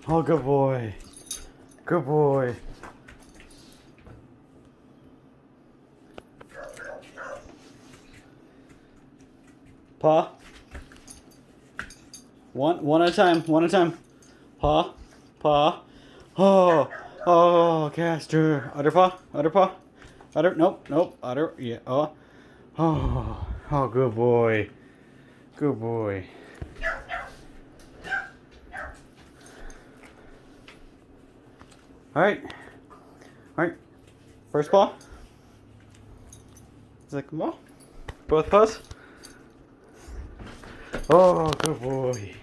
Oh, good boy. Good boy. Paw. One at a time. One at a time. Paw. Paw. Oh. Oh, Castor. Other paw. Other paw. Other. Nope. Nope. Other. Yeah. Oh. Oh. Oh, good boy. Good boy. Alright. Alright. First paw. Second paw. Both paws. Oh, good boy.